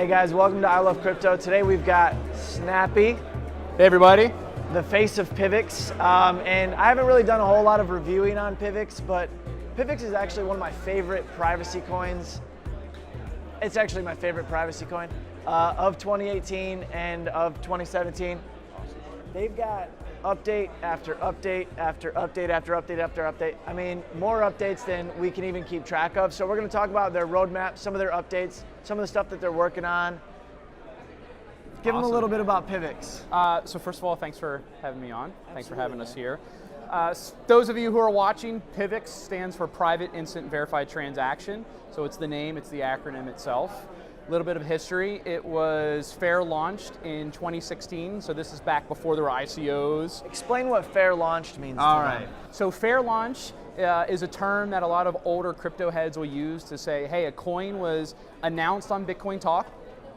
Hey guys, welcome to I Love Crypto. Today we've got Snappy, Hey everybody. the face of PIVX. And I haven't really done a whole lot of reviewing on PIVX, but PIVX is actually one of my favorite privacy coins. It's actually my favorite privacy coin of 2018 and of 2017. They've got update after update after update after update after update. I mean, more updates than we can even keep track of. So we're going to talk about their roadmap, some of their updates, some of the stuff that they're working on. Give them a little bit about PIVX. So first of all, thanks for having me on. Thanks for having us here. Those of you who are watching, PIVX stands for Private Instant Verified Transaction. So it's the name, it's the acronym itself. A little bit of history. It was fair launched in 2016, so this is back before there were ICOs. Explain what fair launched means. All right. So fair launch is a term that a lot of older crypto heads will use to say, hey, a coin was announced on Bitcoin Talk,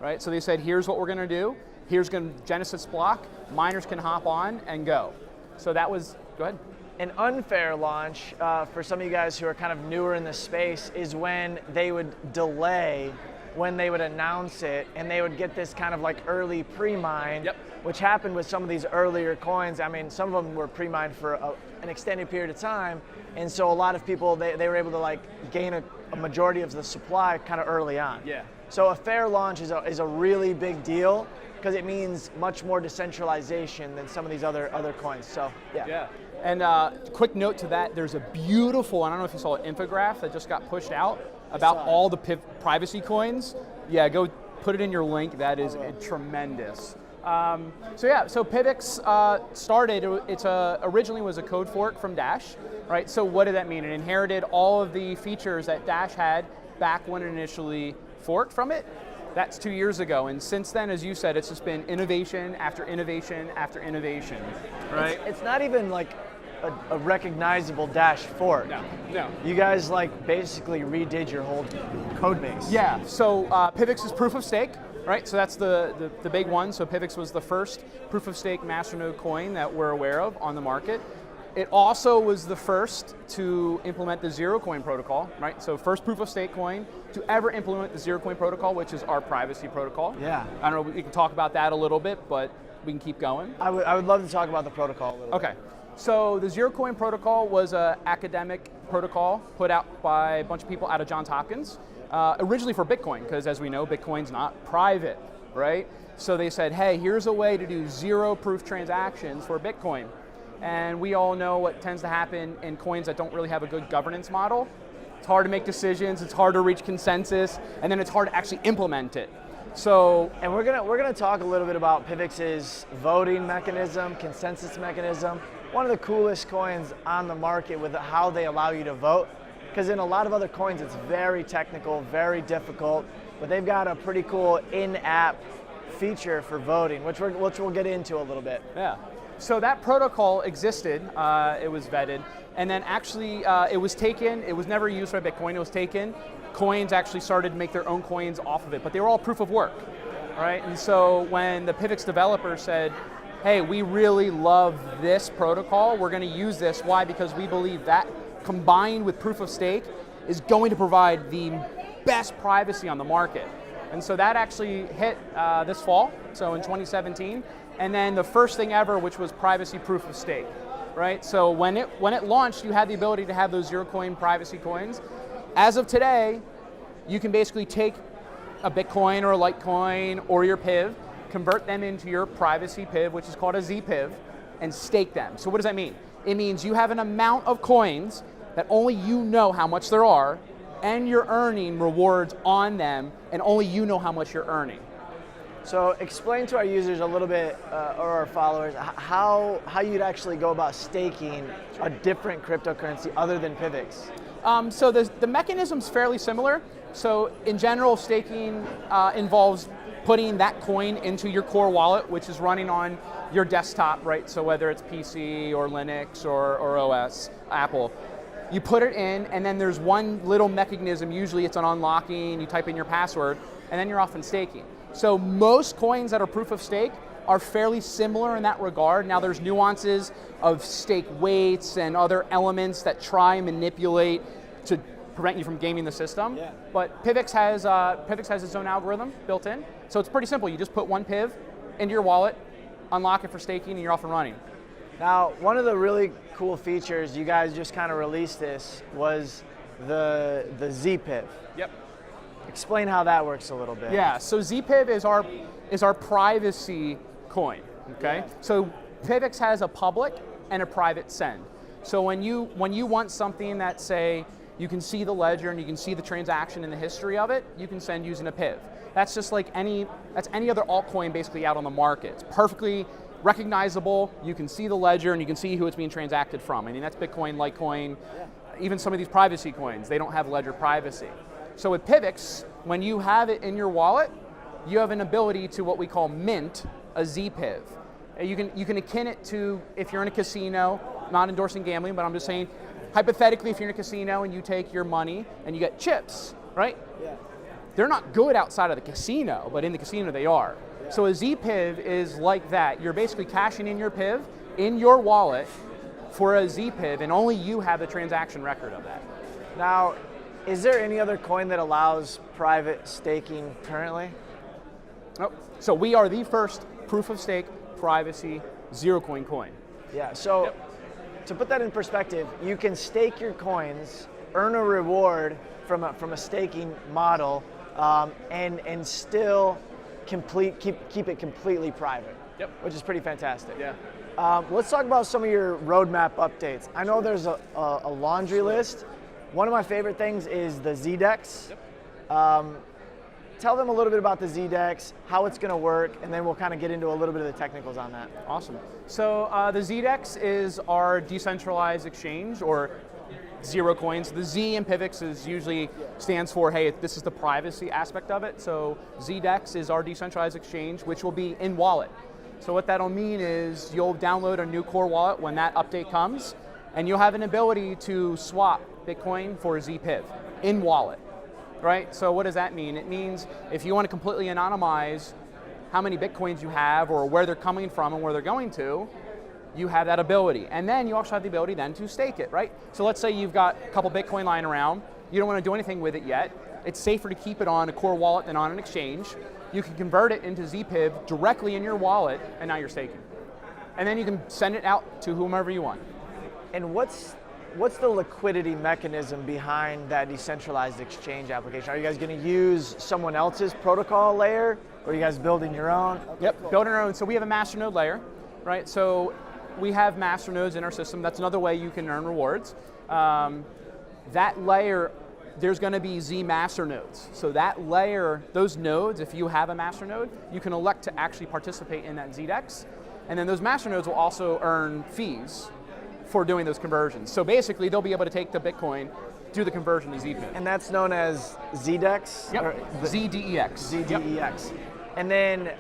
right? So they said, here's what we're going to do. Here's going to Genesis block. Miners can hop on and go. So that was, go ahead. An unfair launch, for some of you guys who are kind of newer in the space, is when they would delay when they would announce it, and they would get this kind of like early pre-mine, which happened with some of these earlier coins. I mean, some of them were pre-mined for an extended period of time, and so a lot of people, they were able to like gain a majority of the supply kind of early on. Yeah. So a fair launch is a really big deal because it means much more decentralization than some of these other coins. So yeah. And quick note to that, there's a beautiful, I don't know if you saw an infographic that just got pushed out about all the privacy coins. Yeah, go put it in your link. That is tremendous. So PIVX started, originally was a code fork from Dash, right? So what did that mean? It inherited all of the features that Dash had back when it initially forked from it. That's 2 years ago, and since then, as you said, it's just been innovation after innovation after innovation, right? It's not even like a recognizable Dash fork. No. You guys like basically redid your whole code base. Yeah, so PIVX is proof of stake, right? So that's the big one. So PIVX was the first proof of stake masternode coin that we're aware of on the market. It also was the first to implement the zero coin protocol, right? So first proof of stake coin to ever implement the zero coin protocol, which is our privacy protocol. Yeah. I don't know, we can talk about that a little bit, but we can keep going. I would love to talk about the protocol a little bit. Okay. So the zero coin protocol was an academic protocol put out by a bunch of people out of Johns Hopkins, originally for Bitcoin, because as we know, Bitcoin's not private, right? So they said, hey, here's a way to do zero proof transactions for Bitcoin. And we all know what tends to happen in coins that don't really have a good governance model. It's hard to make decisions, it's hard to reach consensus, and then it's hard to actually implement it. So, and we're gonna talk a little bit about PIVX's voting mechanism, consensus mechanism. One of the coolest coins on the market with how they allow you to vote, because in a lot of other coins it's very technical, very difficult, but they've got a pretty cool in-app feature for voting, which we'll get into a little bit. Yeah. So that protocol existed, it was vetted, and then actually it was taken, it was never used by Bitcoin, it was taken, coins actually started to make their own coins off of it, but they were all proof of work, right? And so when the PIVX developer said, hey, we really love this protocol, we're going to use this. Why? Because we believe that combined with proof of stake is going to provide the best privacy on the market. And so that actually hit this fall, so in 2017. And then the first thing ever, which was privacy proof of stake, right? So when it launched, you had the ability to have those zero coin privacy coins. As of today, you can basically take a Bitcoin or a Litecoin or your PIV, convert them into your privacy PIV, which is called a ZPIV, and stake them. So what does that mean? It means you have an amount of coins that only you know how much there are, and you're earning rewards on them, and only you know how much you're earning. So explain to our users a little bit, or our followers, how you'd actually go about staking a different cryptocurrency other than PIVX. So the mechanism's fairly similar. So in general, staking involves putting that coin into your core wallet, which is running on your desktop, right? So whether it's PC or Linux or OS, Apple, you put it in, and then there's one little mechanism, usually it's an unlocking, you type in your password, and then you're off and staking. So most coins that are proof of stake are fairly similar in that regard. Now there's nuances of stake weights and other elements that try and manipulate to prevent you from gaming the system. Yeah. But PIVX has its own algorithm built in, so it's pretty simple. You just put one PIV into your wallet, unlock it for staking, and you're off and running. Now, one of the really cool features, you guys just kind of released this, was the ZPIV. Yep. Explain how that works a little bit. Yeah, so ZPIV is our privacy coin, okay? Yeah. So PIVX has a public and a private send. So when you want something that, say, you can see the ledger and you can see the transaction and the history of it, you can send using a PIV. That's just like any other altcoin basically out on the market. It's perfectly recognizable. You can see the ledger and you can see who it's being transacted from. I mean, that's Bitcoin, Litecoin, even some of these privacy coins, they don't have ledger privacy. So with PIVX, when you have it in your wallet, you have an ability to what we call mint a ZPIV. You can akin it to if you're in a casino, not endorsing gambling, but I'm just saying, hypothetically, if you're in a casino and you take your money and you get chips, right? Yeah. They're not good outside of the casino, but in the casino they are. Yeah. So a ZPIV is like that. You're basically cashing in your PIV in your wallet for a ZPIV, and only you have the transaction record of that. Now, is there any other coin that allows private staking currently? Oh, so we are the first proof of stake privacy zero coin. Yeah, so to put that in perspective, you can stake your coins, earn a reward from a staking model, and still keep it completely private. Yep. Which is pretty fantastic. Yeah. Let's talk about some of your roadmap updates. I know there's a laundry list. One of my favorite things is the ZDEX. Yep. Tell them a little bit about the ZDEX, how it's going to work, and then we'll kind of get into a little bit of the technicals on that. Awesome. So the ZDEX is our decentralized exchange, or zero coins. The Z in PIVX is usually stands for, hey, this is the privacy aspect of it. So ZDEX is our decentralized exchange, which will be in wallet. So what that'll mean is you'll download a new core wallet when that update comes, and you'll have an ability to swap Bitcoin for ZPIV in wallet. Right? So what does that mean? It means if you want to completely anonymize how many Bitcoins you have or where they're coming from and where they're going to, you have that ability. And then you also have the ability then to stake it, right? So let's say you've got a couple Bitcoin lying around, you don't want to do anything with it yet, it's safer to keep it on a core wallet than on an exchange. You can convert it into ZPIV directly in your wallet, and now you're staking. And then you can send it out to whomever you want. And what's the liquidity mechanism behind that decentralized exchange application? Are you guys going to use someone else's protocol layer, or are you guys building your own? Okay, yep, cool. Building our own. So we have a masternode layer, right? So we have masternodes in our system. That's another way you can earn rewards. That layer, there's going to be Z masternodes. So that layer, those nodes, if you have a masternode, you can elect to actually participate in that ZDEX. And then those masternodes will also earn fees for doing those conversions. So basically, they'll be able to take the Bitcoin, do the conversion to ZPIV. And that's known as ZDEX? Yep, ZDEX. ZDEX. Yep. And then,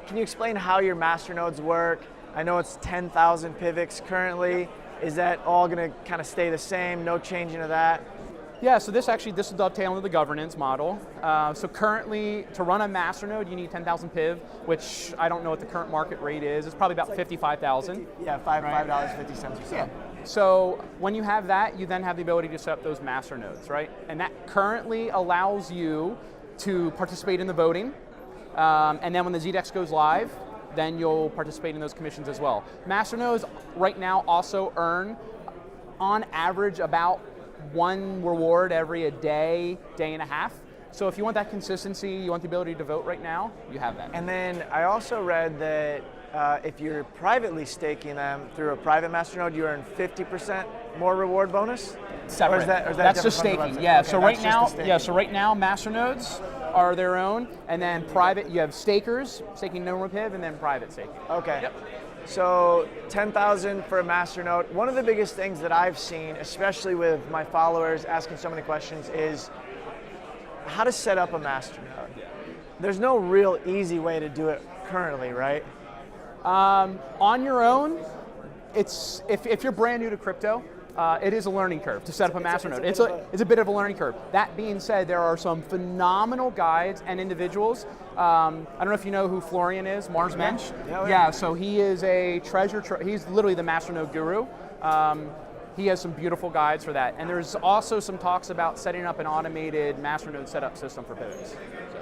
can you explain how your masternodes work? I know it's 10,000 PIVX currently. Yep. Is that all going to kind of stay the same, no changing of that? Yeah, so this is dovetailing into the governance model. So currently, to run a masternode, you need 10,000 PIV, which I don't know what the current market rate is. It's probably about 55,000. Yeah, $5.50 or so. Yeah. So when you have that, you then have the ability to set up those masternodes, right? And that currently allows you to participate in the voting. And then when the ZDEX goes live, then you'll participate in those commissions as well. Masternodes right now also earn, on average, about one reward every a day and a half. So if you want that consistency, you want the ability to vote right now, you have that. And then I also read that if you're privately staking them through a private masternode, you earn 50% more reward bonus? Separate. Or is that that's just staking. Yeah. Okay, so right now, masternodes are their own, and then private, you have stakers staking no PIV, and then private staking. Okay. Yep. So 10,000 for a masternode. One of the biggest things that I've seen, especially with my followers asking so many questions, is how to set up a masternode. There's no real easy way to do it currently, right? On your own, it's if you're brand new to crypto, it is a learning curve to set up a masternode. It's a bit of a learning curve. That being said, there are some phenomenal guides and individuals. I don't know if you know who Florian is, Mars Mensch. Yeah, so he is a he's literally the masternode guru. he has some beautiful guides for that. And there's also some talks about setting up an automated masternode setup system for PIVX.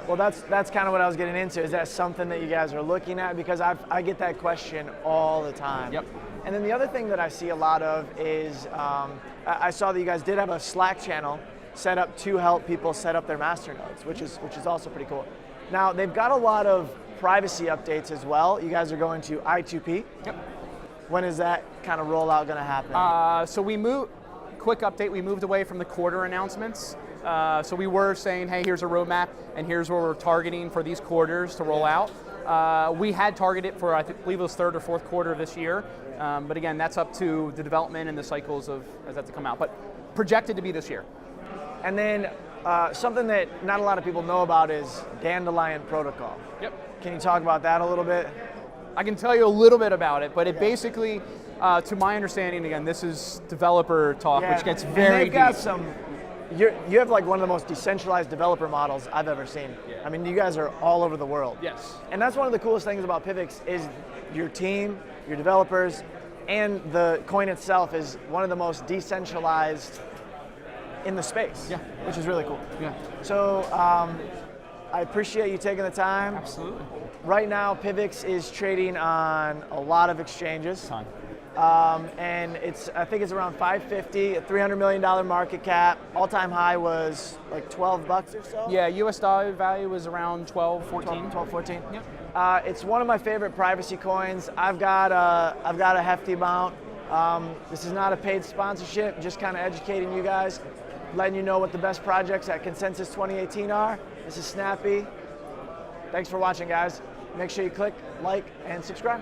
Well, that's kind of what I was getting into. Is that something that you guys are looking at? Because I get that question all the time. Yep. And then the other thing that I see a lot of is, I saw that you guys did have a Slack channel set up to help people set up their masternodes, which is also pretty cool. Now, they've got a lot of privacy updates as well. You guys are going to I2P. Yep. When is that kind of rollout going to happen? So quick update, we moved away from the quarter announcements. So we were saying, hey, here's a roadmap, and here's where we're targeting for these quarters to roll out. We had targeted for, I believe it was third or fourth quarter of this year. But again, that's up to the development and the cycles of as that to come out. But projected to be this year. And then something that not a lot of people know about is Dandelion Protocol. Yep. Can you talk about that a little bit? I can tell you a little bit about it, but it basically, to my understanding, again, this is developer talk, which gets very they've got deep. You have like one of the most decentralized developer models I've ever seen. Yeah. I mean, you guys are all over the world. Yes. And that's one of the coolest things about PIVX is your team, your developers, and the coin itself is one of the most decentralized in the space. Yeah. Which is really cool. Yeah. So I appreciate you taking the time. Absolutely. Right now, PIVX is trading on a lot of exchanges. Ton. And I think it's around 550, a $300 million market cap. All-time high was like 12 bucks or so. Yeah, US dollar value was around 12, 14. 12, 14. Yep. It's one of my favorite privacy coins. I've got a hefty amount. This is not a paid sponsorship, just kind of educating you guys, letting you know what the best projects at Consensus 2018 are. This is Snappy. Thanks for watching, guys. Make sure you click, like, and subscribe.